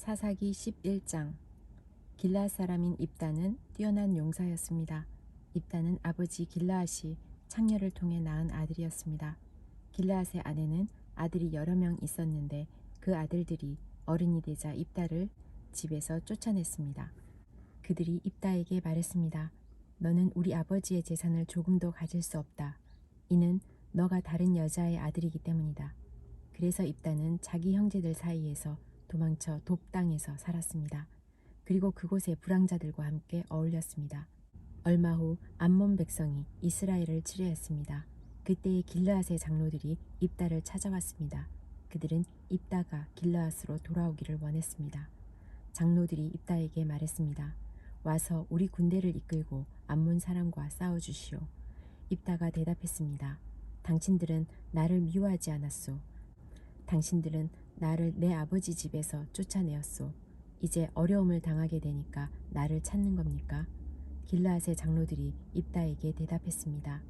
사사기 11장. 길라앗 사람인 입다는 뛰어난 용사였습니다. 입다는 아버지 길라앗이 창녀를 통해 낳은 아들이었습니다. 길라앗의 아내는 아들이 여러 명 있었는데 그 아들들이 어른이 되자 입다를 집에서 쫓아냈습니다. 그들이 입다에게 말했습니다. 너는 우리 아버지의 재산을 조금도 가질 수 없다. 이는 너가 다른 여자의 아들이기 때문이다. 그래서 입다는 자기 형제들 사이에서 도망쳐 돕 땅에서 살았습니다. 그리고 그곳의 불황자들과 함께 어울렸습니다. 얼마 후 암몬 백성이 이스라엘을 치려했습니다. 그때의 길르앗의 장로들이 입다를 찾아왔습니다. 그들은 입다가 길르앗으로 돌아오기를 원했습니다. 장로들이 입다에게 말했습니다. 와서 우리 군대를 이끌고 암몬 사람과 싸워주시오. 입다가 대답했습니다. 당신들은 나를 미워하지 않았소. 당신들은 나를 내 아버지 집에서 쫓아내었소. 이제 어려움을 당하게 되니까 나를 찾는 겁니까? 길르앗의 장로들이 입다에게 대답했습니다.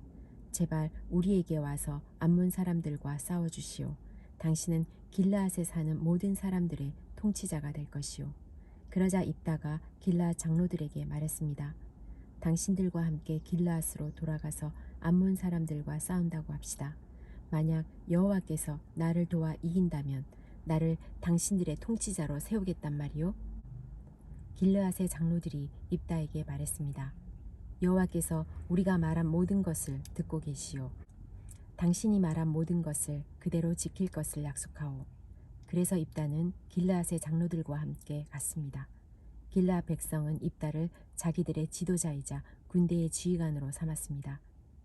제발 우리에게 와서 암몬 사람들과 싸워주시오. 당신은 길르앗에 사는 모든 사람들의 통치자가 될 것이오. 그러자 입다가 길르앗 장로들에게 말했습니다. 당신들과 함께 길르앗으로 돌아가서 암몬 사람들과 싸운다고 합시다. 만약 여호와께서 나를 도와 이긴다면 나를 당신들의 통치자로 세우겠단 말이오. 길르앗의 장로들이 입다에게 말했습니다. 여호와께서 우리가 말한 모든 것을 듣고 계시오. 당신이 말한 모든 것을 그대로 지킬 것을 약속하오. 그래서 입다는 길르앗의 장로들과 함께 갔습니다. 길르앗 백성은 입다를 자기들의 지도자이자 군대의 지휘관으로 삼았습니다.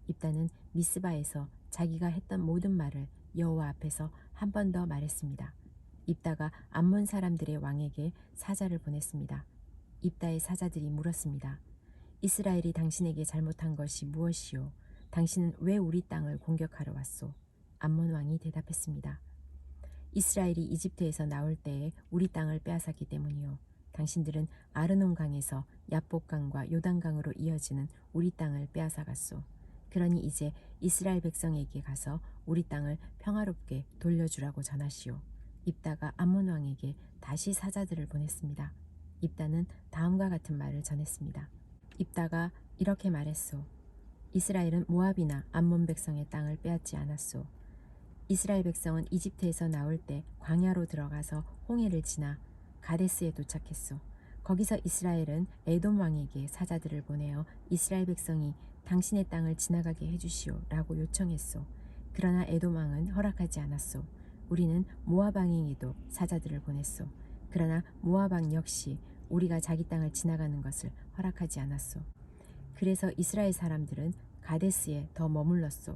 입다는 미스바에서 자기가 했던 모든 말을 여호와 앞에서 한 번 더 말했습니다. 입다가 암몬 사람들의 왕에게 사자를 보냈습니다. 입다의 사자들이 물었습니다. 이스라엘이 당신에게 잘못한 것이 무엇이요? 당신은 왜 우리 땅을 공격하러 왔소? 암몬 왕이 대답했습니다. 이스라엘이 이집트에서 나올 때에 우리 땅을 빼앗았기 때문이요. 당신들은 아르논 강에서 야복강과 요단강으로 이어지는 우리 땅을 빼앗아갔소. 그러니 이제 이스라엘 백성에게 가서 우리 땅을 평화롭게 돌려주라고 전하시오. 입다가 암몬 왕에게 다시 사자들을 보냈습니다. 입다는 다음과 같은 말을 전했습니다. 입다가 이렇게 말했소. 이스라엘은 모압이나 암몬 백성의 땅을 빼앗지 않았소. 이스라엘 백성은 이집트에서 나올 때 광야로 들어가서 홍해를 지나 가데스에 도착했소. 거기서 이스라엘은 에돔 왕에게 사자들을 보내어 이스라엘 백성이 당신의 땅을 지나가게 해주시오 라고 요청했소. 그러나 에돔 왕은 허락하지 않았소. 우리는 모압 왕에게도 사자들을 보냈소. 그러나 모압 왕 역시 우리가 자기 땅을 지나가는 것을 허락하지 않았소. 그래서 이스라엘 사람들은 가데스에 더 머물렀소.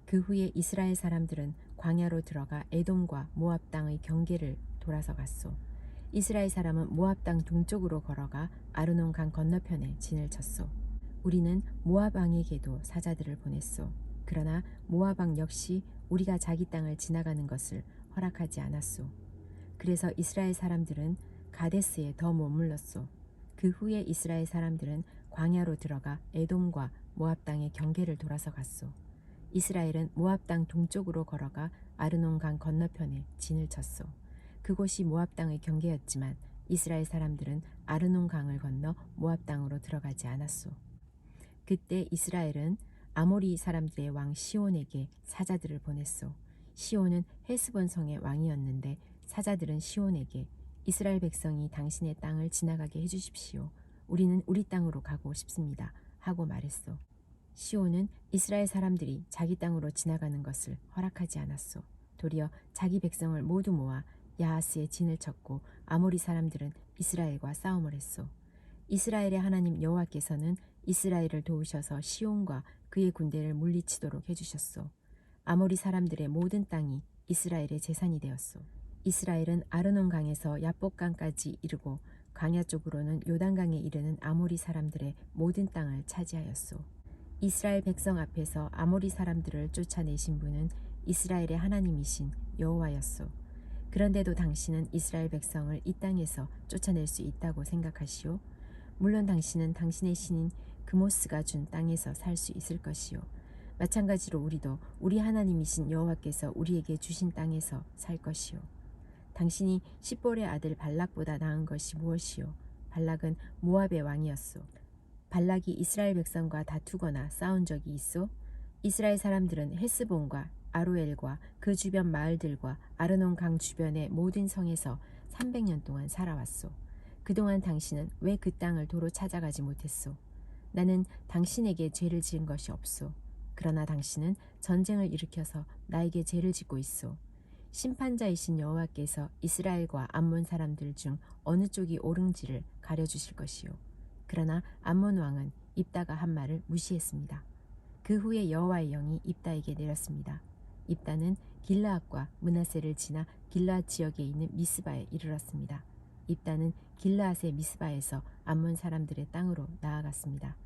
그 후에 이스라엘 사람들은 광야로 들어가 에돔과 모압 땅의 경계를 돌아서 갔소. 이스라엘 사람은 모압 땅 동쪽으로 걸어가 아르논 강 건너편에 진을 쳤소. 우리는 모압 왕에게도 사자들을 보냈소. 그러나 모압 왕 역시 우리가 자기 땅을 지나가는 것을 허락하지 않았소. 그래서 이스라엘 사람들은 가데스에 더 머물렀소. 그 후에 이스라엘 사람들은 광야로 들어가 에돔과 모압 땅의 경계를 돌아서 갔소. 이스라엘은 모압 땅 동쪽으로 걸어가 아르논 강 건너편에 진을 쳤소. 그곳이 모압 땅의 경계였지만 이스라엘 사람들은 아르논 강을 건너 모압 땅으로 들어가지 않았소. 그때 이스라엘은 아모리 사람들의 왕 시온에게 사자들을 보냈소. 시온은 헤스본 성의 왕이었는데 사자들은 시온에게 이스라엘 백성이 당신의 땅을 지나가게 해주십시오. 우리는 우리 땅으로 가고 싶습니다. 하고 말했소. 시온은 이스라엘 사람들이 자기 땅으로 지나가는 것을 허락하지 않았소. 도리어 자기 백성을 모두 모아 야하스에 진을 쳤고 아모리 사람들은 이스라엘과 싸움을 했소. 이스라엘의 하나님 여호와께서는 이스라엘을 도우셔서 시온과 그의 군대를 물리치도록 해주셨소. 아모리 사람들의 모든 땅이 이스라엘의 재산이 되었소. 이스라엘은 아르논 강에서 야복강까지 이르고 광야 쪽으로는 요단강에 이르는 아모리 사람들의 모든 땅을 차지하였소. 이스라엘 백성 앞에서 아모리 사람들을 쫓아내신 분은 이스라엘의 하나님이신 여호와였소. 그런데도 당신은 이스라엘 백성을 이 땅에서 쫓아낼 수 있다고 생각하시오? 물론 당신은 당신의 신인 그모스가 준 땅에서 살 수 있을 것이요. 마찬가지로 우리도 우리 하나님이신 여호와께서 우리에게 주신 땅에서 살 것이요. 당신이 십볼의 아들 발락보다 나은 것이 무엇이요? 발락은 모압의 왕이었소. 발락이 이스라엘 백성과 다투거나 싸운 적이 있소? 이스라엘 사람들은 헤스본과 아로엘과 그 주변 마을들과 아르논 강 주변의 모든 성에서 300년 동안 살아왔소. 그동안 당신은 왜 그 땅을 도로 찾아가지 못했소? 나는 당신에게 죄를 지은 것이 없소. 그러나 당신은 전쟁을 일으켜서 나에게 죄를 짓고 있소. 심판자이신 여호와께서 이스라엘과 암몬 사람들 중 어느 쪽이 옳은지를 가려주실 것이요. 그러나 암몬 왕은 입다가 한 말을 무시했습니다. 그 후에 여호와의 영이 입다에게 내렸습니다. 입다는 길르앗과 므낫세를 지나 길르앗 지역에 있는 미스바에 이르렀습니다. 입다는 길르앗의 미스바에서 암몬 사람들의 땅으로 나아갔습니다.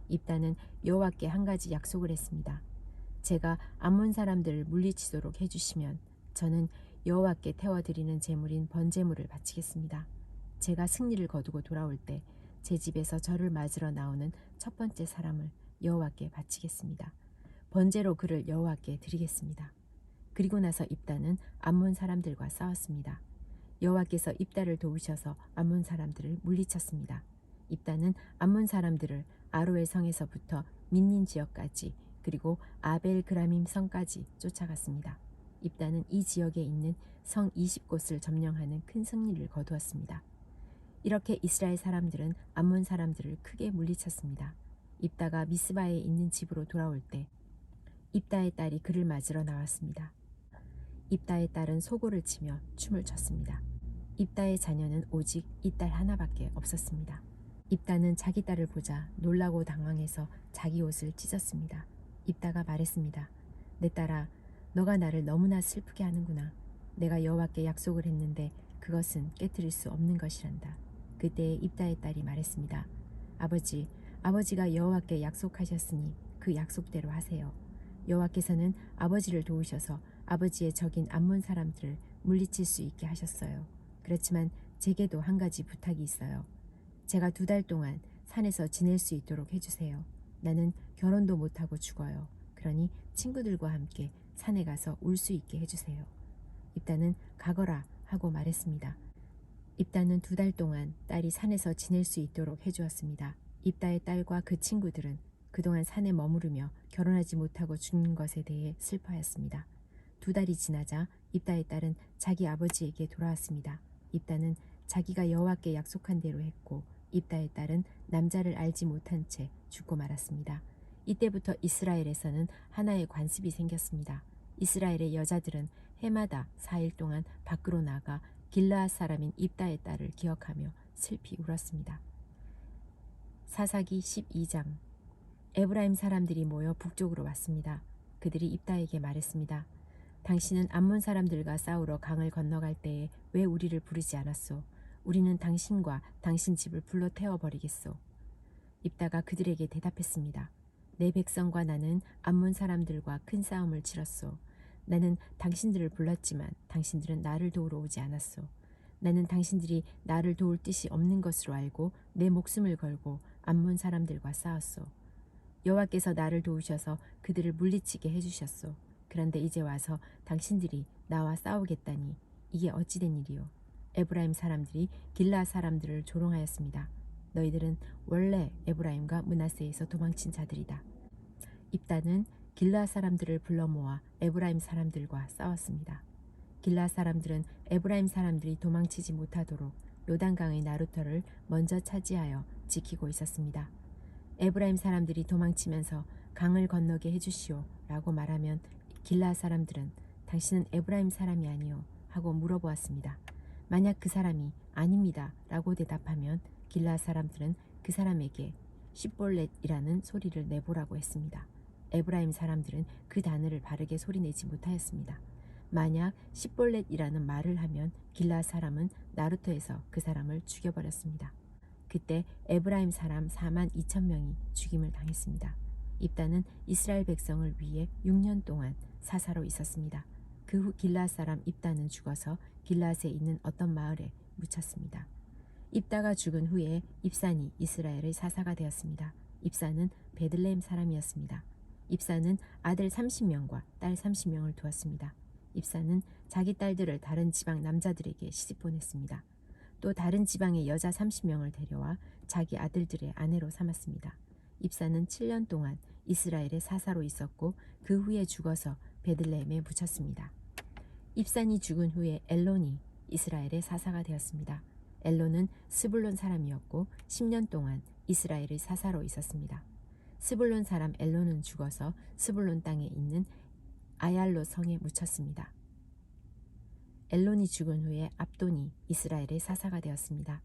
입다는 여호와께 한 가지 약속을 했습니다. 제가 암몬 사람들을 물리치도록 해주시면 저는 여호와께 태워드리는 제물인 번제물을 바치겠습니다. 제가 승리를 거두고 돌아올 때 제 집에서 저를 맞으러 나오는 첫 번째 사람을 여호와께 바치겠습니다. 번제로 그를 여호와께 드리겠습니다. 그리고 나서 입다는 암몬 사람들과 싸웠습니다. 여호와께서 입다를 도우셔서 암몬 사람들을 물리쳤습니다. 입다는 암몬 사람들을 아로엘 성에서부터 민닌 지역까지 그리고 아벨 그라밈 성까지 쫓아갔습니다. 입다는 이 지역에 있는 성 20곳을 점령하는 큰 승리를 거두었습니다. 이렇게 이스라엘 사람들은 암몬 사람들을 크게 물리쳤습니다. 입다가 미스바에 있는 집으로 돌아올 때 입다의 딸이 그를 맞으러 나왔습니다. 입다의 딸은 소고를 치며 춤을 췄습니다. 입다의 자녀는 오직 이 딸 하나밖에 없었습니다. 입다는 자기 딸을 보자 놀라고 당황해서 자기 옷을 찢었습니다. 입다가 말했습니다. 내 딸아, 너가 나를 너무나 슬프게 하는구나. 내가 여호와께 약속을 했는데 그것은 깨뜨릴 수 없는 것이란다. 그때 입다의 딸이 말했습니다. 아버지가 여호와께 약속하셨으니 그 약속대로 하세요. 여호와께서는 아버지를 도우셔서 아버지의 적인 암몬 사람들을 물리칠 수 있게 하셨어요. 그렇지만 제게도 한 가지 부탁이 있어요. 제가 2달 동안 산에서 지낼 수 있도록 해주세요. 나는 결혼도 못하고 죽어요. 그러니 친구들과 함께 산에 가서 울 수 있게 해주세요. 입다는 가거라 하고 말했습니다. 입다는 2달 동안 딸이 산에서 지낼 수 있도록 해주었습니다. 입다의 딸과 그 친구들은 그동안 산에 머무르며 결혼하지 못하고 죽는 것에 대해 슬퍼하였습니다. 2달이 지나자 입다의 딸은 자기 아버지에게 돌아왔습니다. 입다는 자기가 여호와께 약속한 대로 했고 입다의 딸은 남자를 알지 못한 채 죽고 말았습니다. 이때부터 이스라엘에서는 하나의 관습이 생겼습니다. 이스라엘의 여자들은 해마다 4일 동안 밖으로 나가 길르앗 사람인 입다의 딸을 기억하며 슬피 울었습니다. 사사기 12장. 에브라임 사람들이 모여 북쪽으로 왔습니다. 그들이 입다에게 말했습니다. 당신은 암몬 사람들과 싸우러 강을 건너갈 때에 왜 우리를 부르지 않았소? 우리는 당신과 당신 집을 불러 태워버리겠소. 입다가 그들에게 대답했습니다. 내 백성과 나는 암몬 사람들과 큰 싸움을 치렀소. 나는 당신들을 불렀지만 당신들은 나를 도우러 오지 않았소. 나는 당신들이 나를 도울 뜻이 없는 것으로 알고 내 목숨을 걸고 암몬 사람들과 싸웠소. 여호와께서 나를 도우셔서 그들을 물리치게 해주셨소. 그런데 이제 와서 당신들이 나와 싸우겠다니 이게 어찌된 일이요. 에브라임 사람들이 길르앗 사람들을 조롱하였습니다. 너희들은 원래 에브라임과 므낫세에서 도망친 자들이다. 입다는 길르앗 사람들을 불러 모아 에브라임 사람들과 싸웠습니다. 길르앗 사람들은 에브라임 사람들이 도망치지 못하도록 요단강의 나루터를 먼저 차지하여 지키고 있었습니다. 에브라임 사람들이 도망치면서 강을 건너게 해주시오 라고 말하면 길르앗 사람들은 당신은 에브라임 사람이 아니오 하고 물어보았습니다. 만약 그 사람이 아닙니다 라고 대답하면 길르앗 사람들은 그 사람에게 십볼렛이라는 소리를 내보라고 했습니다. 에브라임 사람들은 그 단어를 바르게 소리내지 못하였습니다. 만약 십볼렛이라는 말을 하면 길르앗 사람은 나루터에서 그 사람을 죽여버렸습니다. 그때 에브라임 사람 42,000명이 죽임을 당했습니다. 입다는 이스라엘 백성을 위해 6년 동안 사사로 있었습니다. 그 후 길르앗 사람 입다는 죽어서 길르앗에 있는 어떤 마을에 묻혔습니다. 입다가 죽은 후에 입산이 이스라엘의 사사가 되었습니다. 입산은 베들레헴 사람이었습니다. 입산은 아들 30명과 딸 30명을 두었습니다. 입사는 자기 딸들을 다른 지방 남자들에게 시집 보냈습니다. 또 다른 지방의 여자 30명을 데려와 자기 아들들의 아내로 삼았습니다. 입사는 7년 동안 이스라엘의 사사로 있었고 그 후에 죽어서 베들레헴에 묻혔습니다. 입산이 죽은 후에 엘론이 이스라엘의 사사가 되었습니다. 엘론은 스불론 사람이었고 10년 동안 이스라엘의 사사로 있었습니다. 스불론 사람 엘론은 죽어서 스불론 땅에 있는 아얄로 성에 묻혔습니다. 엘론이 죽은 후에 압돈이 이스라엘의 사사가 되었습니다.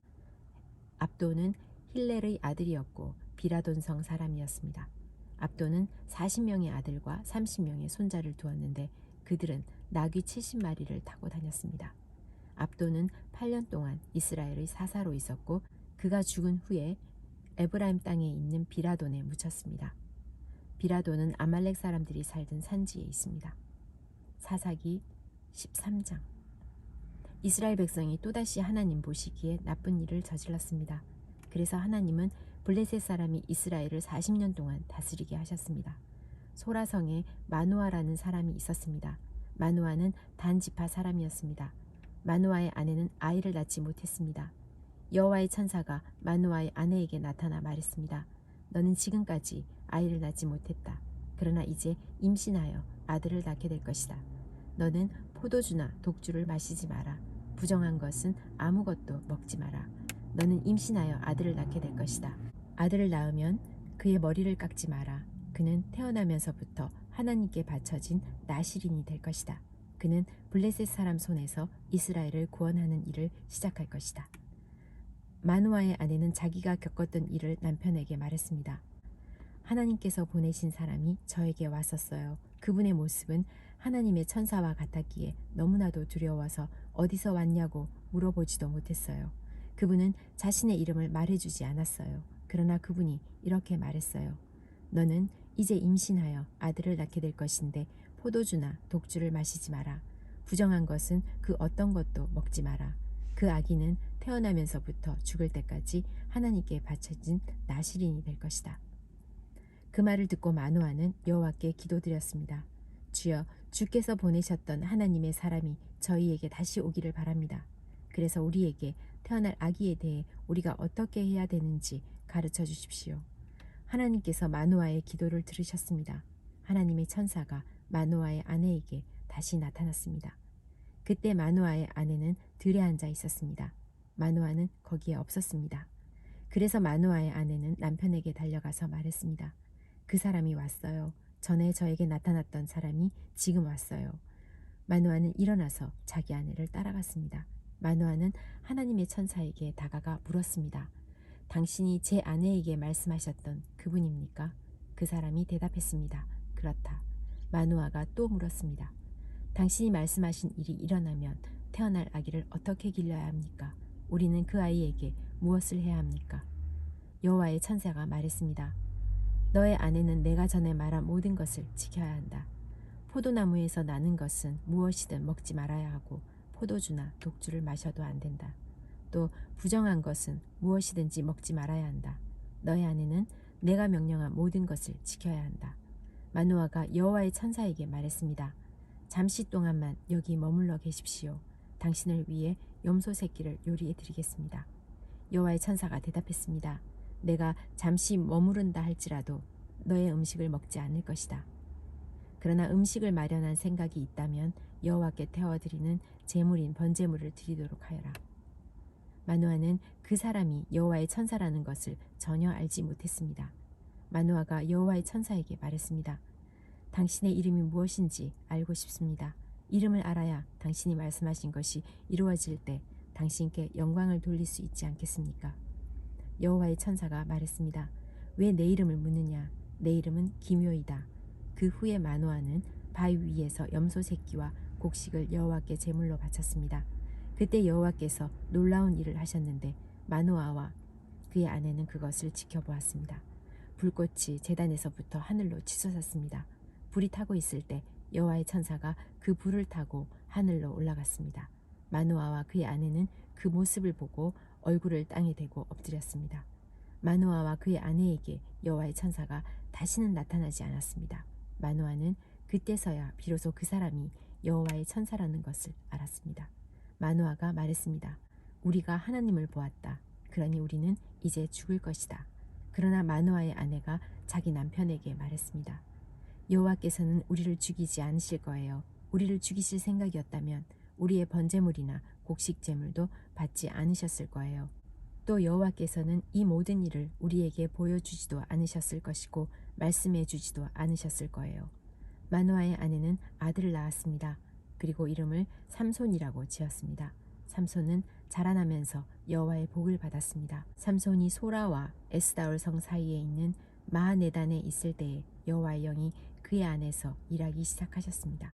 압돈은 힐렐의 아들이었고 비라돈 성 사람이었습니다. 압돈은 40명의 아들과 30명의 손자를 두었는데 그들은 나귀 70마리를 타고 다녔습니다. 압돈은 8년 동안 이스라엘의 사사로 있었고 그가 죽은 후에 에브라임 땅에 있는 비라돈에 묻혔습니다. 비라돈은 아말렉 사람들이 살던 산지에 있습니다. 사사기 13장. 이스라엘 백성이 또다시 하나님 보시기에 나쁜 일을 저질렀습니다. 그래서 하나님은 블레셋 사람이 이스라엘을 40년 동안 다스리게 하셨습니다. 소라성에 마누아라는 사람이 있었습니다. 마누아는 단 지파 사람이었습니다. 마누아의 아내는 아이를 낳지 못했습니다. 여호와의 천사가 마누아의 아내에게 나타나 말했습니다. 너는 지금까지 아이를 낳지 못했다. 그러나 이제 임신하여 아들을 낳게 될 것이다. 너는 포도주나 독주를 마시지 마라. 부정한 것은 아무것도 먹지 마라. 너는 임신하여 아들을 낳게 될 것이다. 아들을 낳으면 그의 머리를 깎지 마라. 그는 태어나면서부터 하나님께 바쳐진 나실인이 될 것이다. 그는 블레셋 사람 손에서 이스라엘을 구원하는 일을 시작할 것이다. 마누아의 아내는 자기가 겪었던 일을 남편에게 말했습니다. 하나님께서 보내신 사람이 저에게 왔었어요. 그분의 모습은 하나님의 천사와 같았기에 너무나도 두려워서 어디서 왔냐고 물어보지도 못했어요. 그분은 자신의 이름을 말해주지 않았어요. 그러나 그분이 이렇게 말했어요. 너는 이제 임신하여 아들을 낳게 될 것인데 포도주나 독주를 마시지 마라. 부정한 것은 그 어떤 것도 먹지 마라. 그 아기는 태어나면서부터 죽을 때까지 하나님께 바쳐진 나실인이 될 것이다. 그 말을 듣고 마누아는 여호와께 기도드렸습니다. 주여, 주께서 보내셨던 하나님의 사람이 저희에게 다시 오기를 바랍니다. 그래서 우리에게 태어날 아기에 대해 우리가 어떻게 해야 되는지 가르쳐 주십시오. 하나님께서 마누아의 기도를 들으셨습니다. 하나님의 천사가 마누아의 아내에게 다시 나타났습니다. 그때 마누아의 아내는 들에 앉아 있었습니다. 마누아는 거기에 없었습니다. 그래서 마누아의 아내는 남편에게 달려가서 말했습니다. 그 사람이 왔어요. 전에 저에게 나타났던 사람이 지금 왔어요. 마누아는 일어나서 자기 아내를 따라갔습니다. 마누아는 하나님의 천사에게 다가가 물었습니다. 당신이 제 아내에게 말씀하셨던 그분입니까? 그 사람이 대답했습니다. 그렇다. 마누아가 또 물었습니다. 당신이 말씀하신 일이 일어나면 태어날 아기를 어떻게 길러야 합니까? 우리는 그 아이에게 무엇을 해야 합니까? 여호와의 천사가 말했습니다. 너의 아내는 내가 전에 말한 모든 것을 지켜야 한다. 포도나무에서 나는 것은 무엇이든 먹지 말아야 하고 포도주나 독주를 마셔도 안 된다. 또 부정한 것은 무엇이든지 먹지 말아야 한다. 너의 아내는 내가 명령한 모든 것을 지켜야 한다. 마누아가 여호와의 천사에게 말했습니다. 잠시 동안만 여기 머물러 계십시오. 당신을 위해 염소 새끼를 요리해 드리겠습니다. 여호와의 천사가 대답했습니다. 내가 잠시 머무른다 할지라도 너의 음식을 먹지 않을 것이다. 그러나 음식을 마련한 생각이 있다면 여호와께 태워드리는 제물인 번제물을 드리도록 하여라. 마누아는 그 사람이 여호와의 천사라는 것을 전혀 알지 못했습니다. 마누아가 여호와의 천사에게 말했습니다. 당신의 이름이 무엇인지 알고 싶습니다. 이름을 알아야 당신이 말씀하신 것이 이루어질 때 당신께 영광을 돌릴 수 있지 않겠습니까? 여호와의 천사가 말했습니다. 왜 내 이름을 묻느냐? 내 이름은 기묘이다. 그 후에 마누아는 바위 위에서 염소 새끼와 곡식을 여호와께 제물로 바쳤습니다. 그때 여호와께서 놀라운 일을 하셨는데 마누아와 그의 아내는 그것을 지켜보았습니다. 불꽃이 제단에서부터 하늘로 치솟았습니다. 불이 타고 있을 때 여호와의 천사가 그 불을 타고 하늘로 올라갔습니다. 마누아와 그의 아내는 그 모습을 보고 얼굴을 땅에 대고 엎드렸습니다. 마누아와 그의 아내에게 여호와의 천사가 다시는 나타나지 않았습니다. 마누아는 그때서야 비로소 그 사람이 여호와의 천사라는 것을 알았습니다. 마노아가 말했습니다. 우리가 하나님을 보았다. 그러니 우리는 이제 죽을 것이다. 그러나 마노아의 아내가 자기 남편에게 말했습니다. 여호와께서는 우리를 죽이지 않으실 거예요. 우리를 죽이실 생각이었다면 우리의 번제물이나 곡식 제물도 받지 않으셨을 거예요. 또 여호와께서는 이 모든 일을 우리에게 보여주지도 않으셨을 것이고 말씀해 주지도 않으셨을 거예요. 마노아의 아내는 아들을 낳았습니다. 그리고 이름을 삼손이라고 지었습니다. 삼손은 자라나면서 여호와의 복을 받았습니다. 삼손이 소라와 에스다올 성 사이에 있는 마하네단에 있을 때에 여호와의 영이 그의 안에서 일하기 시작하셨습니다.